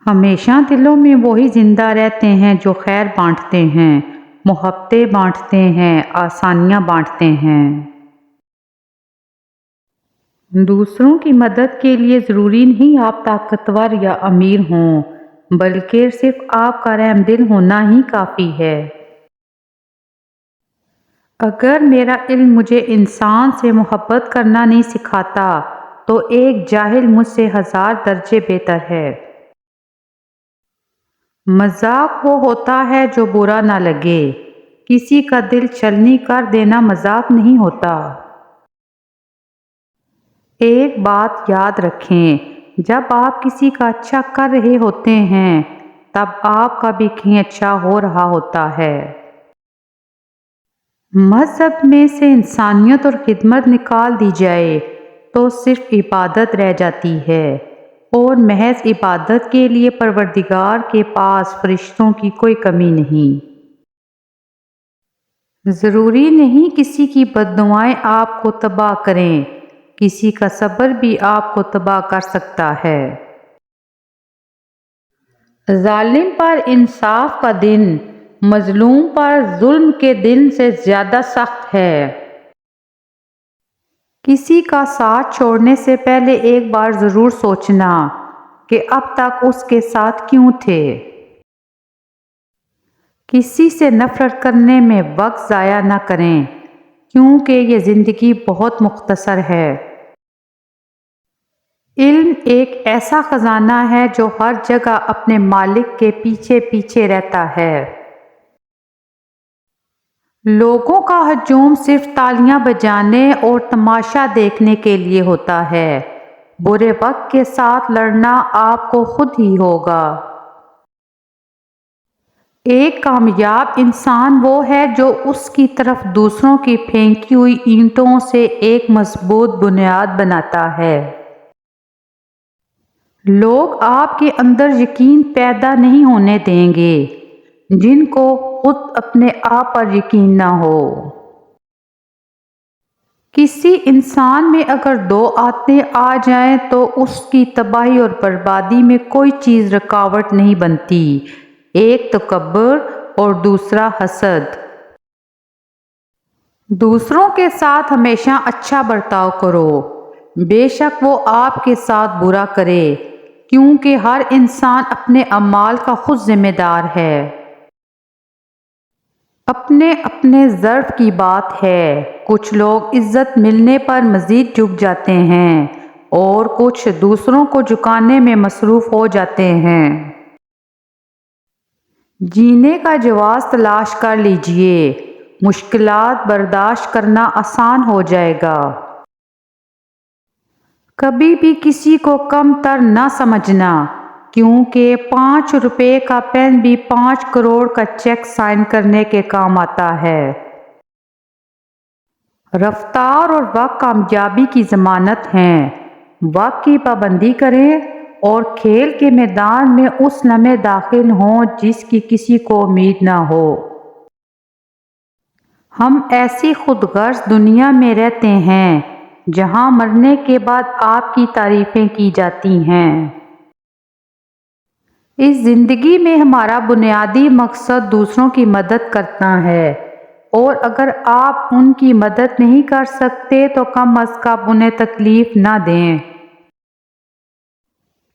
ہمیشہ دلوں میں وہی زندہ رہتے ہیں جو خیر بانٹتے ہیں، محبتیں بانٹتے ہیں، آسانیاں بانٹتے ہیں۔ دوسروں کی مدد کے لیے ضروری نہیں آپ طاقتور یا امیر ہوں، بلکہ صرف آپ کا رحم دل ہونا ہی کافی ہے۔ اگر میرا علم مجھے انسان سے محبت کرنا نہیں سکھاتا تو ایک جاہل مجھ سے 1000 درجے بہتر ہے۔ مذاق وہ ہوتا ہے جو برا نہ لگے، کسی کا دل چھلنی کر دینا مذاق نہیں ہوتا۔ ایک بات یاد رکھیں، جب آپ کسی کا اچھا کر رہے ہوتے ہیں تب آپ کا بھی کہیں اچھا ہو رہا ہوتا ہے۔ مذہب میں سے انسانیت اور خدمت نکال دی جائے تو صرف عبادت رہ جاتی ہے، اور محض عبادت کے لیے پروردگار کے پاس فرشتوں کی کوئی کمی نہیں۔ ضروری نہیں کسی کی بددعائیں آپ کو تباہ کریں، کسی کا صبر بھی آپ کو تباہ کر سکتا ہے۔ ظالم پر انصاف کا دن مظلوم پر ظلم کے دن سے زیادہ سخت ہے۔ کسی کا ساتھ چھوڑنے سے پہلے ایک بار ضرور سوچنا کہ اب تک اس کے ساتھ کیوں تھے۔ کسی سے نفرت کرنے میں وقت ضائع نہ کریں، کیونکہ یہ زندگی بہت مختصر ہے۔ علم ایک ایسا خزانہ ہے جو ہر جگہ اپنے مالک کے پیچھے پیچھے رہتا ہے۔ لوگوں کا ہجوم صرف تالیاں بجانے اور تماشا دیکھنے کے لیے ہوتا ہے، برے وقت کے ساتھ لڑنا آپ کو خود ہی ہوگا۔ ایک کامیاب انسان وہ ہے جو اس کی طرف دوسروں کی پھینکی ہوئی اینٹوں سے ایک مضبوط بنیاد بناتا ہے۔ لوگ آپ کے اندر یقین پیدا نہیں ہونے دیں گے جن کو خود اپنے آپ پر یقین نہ ہو۔ کسی انسان میں اگر 2 عادتیں آ جائیں تو اس کی تباہی اور بربادی میں کوئی چیز رکاوٹ نہیں بنتی، ایک تکبر اور دوسرا حسد۔ دوسروں کے ساتھ ہمیشہ اچھا برتاؤ کرو، بے شک وہ آپ کے ساتھ برا کرے، کیونکہ ہر انسان اپنے اعمال کا خود ذمہ دار ہے۔ اپنے اپنے ظرف کی بات ہے، کچھ لوگ عزت ملنے پر مزید جھک جاتے ہیں اور کچھ دوسروں کو جھکانے میں مصروف ہو جاتے ہیں۔ جینے کا جواز تلاش کر لیجئے، مشکلات برداشت کرنا آسان ہو جائے گا۔ کبھی بھی کسی کو کم تر نہ سمجھنا، کیونکہ 5 روپے کا پین بھی 5 کروڑ کا چیک سائن کرنے کے کام آتا ہے۔ رفتار اور وقت کامیابی کی ضمانت ہیں، وقت کی پابندی کریں اور کھیل کے میدان میں اس لمحے داخل ہوں جس کی کسی کو امید نہ ہو۔ ہم ایسی خود غرض دنیا میں رہتے ہیں جہاں مرنے کے بعد آپ کی تعریفیں کی جاتی ہیں۔ اس زندگی میں ہمارا بنیادی مقصد دوسروں کی مدد کرنا ہے، اور اگر آپ ان کی مدد نہیں کر سکتے تو کم از کم انہیں تکلیف نہ دیں۔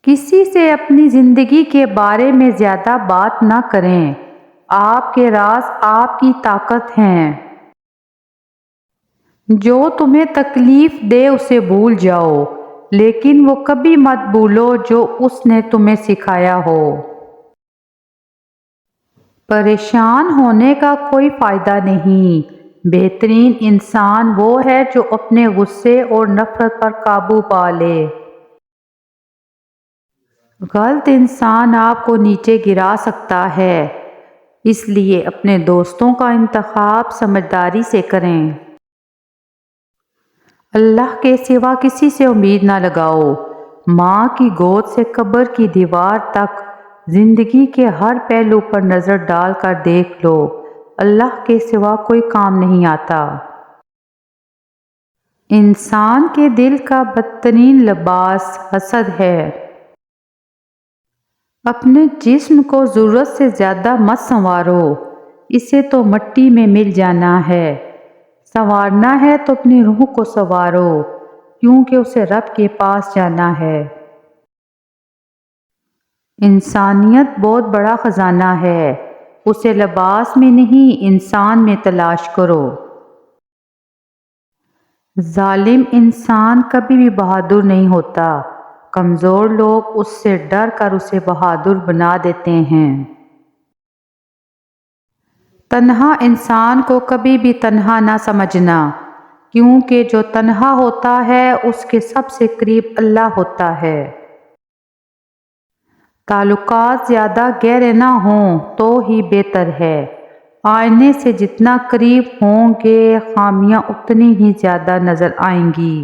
کسی سے اپنی زندگی کے بارے میں زیادہ بات نہ کریں، آپ کے راز آپ کی طاقت ہیں۔ جو تمہیں تکلیف دے اسے بھول جاؤ، لیکن وہ کبھی مت بھولو جو اس نے تمہیں سکھایا ہو۔ پریشان ہونے کا کوئی فائدہ نہیں، بہترین انسان وہ ہے جو اپنے غصے اور نفرت پر قابو پا لے۔ غلط انسان آپ کو نیچے گرا سکتا ہے، اس لیے اپنے دوستوں کا انتخاب سمجھداری سے کریں۔ اللہ کے سوا کسی سے امید نہ لگاؤ، ماں کی گود سے قبر کی دیوار تک زندگی کے ہر پہلو پر نظر ڈال کر دیکھ لو، اللہ کے سوا کوئی کام نہیں آتا۔ انسان کے دل کا بدترین لباس حسد ہے۔ اپنے جسم کو ضرورت سے زیادہ مت سنوارو، اسے تو مٹی میں مل جانا ہے۔ سنوارنا ہے تو اپنی روح کو سنوارو، کیونکہ اسے رب کے پاس جانا ہے۔ انسانیت بہت بڑا خزانہ ہے، اسے لباس میں نہیں انسان میں تلاش کرو۔ ظالم انسان کبھی بھی بہادر نہیں ہوتا، کمزور لوگ اس سے ڈر کر اسے بہادر بنا دیتے ہیں۔ تنہا انسان کو کبھی بھی تنہا نہ سمجھنا، کیونکہ جو تنہا ہوتا ہے اس کے سب سے قریب اللہ ہوتا ہے۔ تعلقات زیادہ گہرے نہ ہوں تو ہی بہتر ہے، آئینے سے جتنا قریب ہوں گے خامیاں اتنی ہی زیادہ نظر آئیں گی۔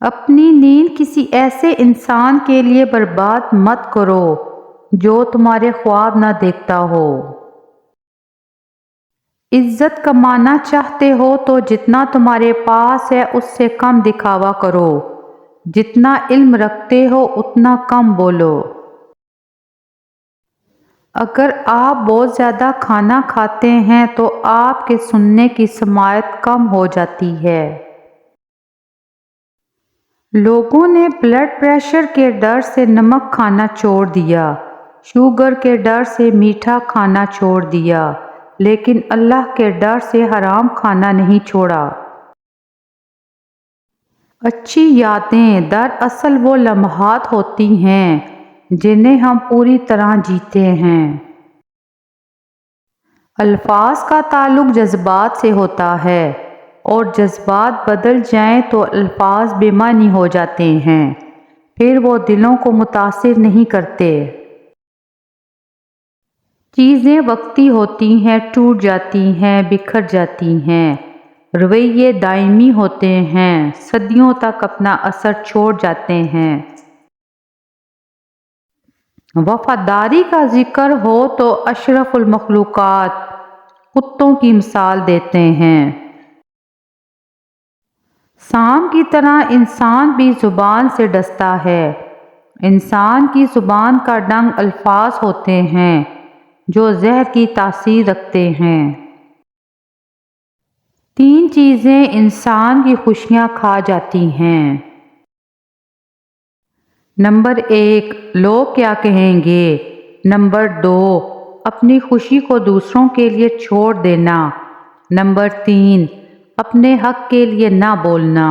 اپنی نیند کسی ایسے انسان کے لیے برباد مت کرو جو تمہارے خواب نہ دیکھتا ہو۔ عزت کمانا چاہتے ہو تو جتنا تمہارے پاس ہے اس سے کم دکھاوا کرو، جتنا علم رکھتے ہو اتنا کم بولو۔ اگر آپ بہت زیادہ کھانا کھاتے ہیں تو آپ کے سننے کی سماعت کم ہو جاتی ہے۔ لوگوں نے بلڈ پریشر کے ڈر سے نمک کھانا چھوڑ دیا، شوگر کے ڈر سے میٹھا کھانا چھوڑ دیا، لیکن اللہ کے ڈر سے حرام کھانا نہیں چھوڑا۔ اچھی یادیں دراصل وہ لمحات ہوتی ہیں جنہیں ہم پوری طرح جیتے ہیں۔ الفاظ کا تعلق جذبات سے ہوتا ہے، اور جذبات بدل جائیں تو الفاظ بے معنی ہو جاتے ہیں، پھر وہ دلوں کو متاثر نہیں کرتے۔ چیزیں وقتی ہوتی ہیں، ٹوٹ جاتی ہیں، بکھر جاتی ہیں، رویے دائمی ہوتے ہیں، صدیوں تک اپنا اثر چھوڑ جاتے ہیں۔ وفاداری کا ذکر ہو تو اشرف المخلوقات کتوں کی مثال دیتے ہیں۔ سانپ کی طرح انسان بھی زبان سے ڈستا ہے، انسان کی زبان کا ڈنگ الفاظ ہوتے ہیں جو زہر کی تاثیر رکھتے ہیں۔ 3 چیزیں انسان کی خوشیاں کھا جاتی ہیں۔ نمبر 1 لوگ کیا کہیں گے۔ نمبر 2 اپنی خوشی کو دوسروں کے لیے چھوڑ دینا۔ نمبر 3 اپنے حق کے لیے نہ بولنا۔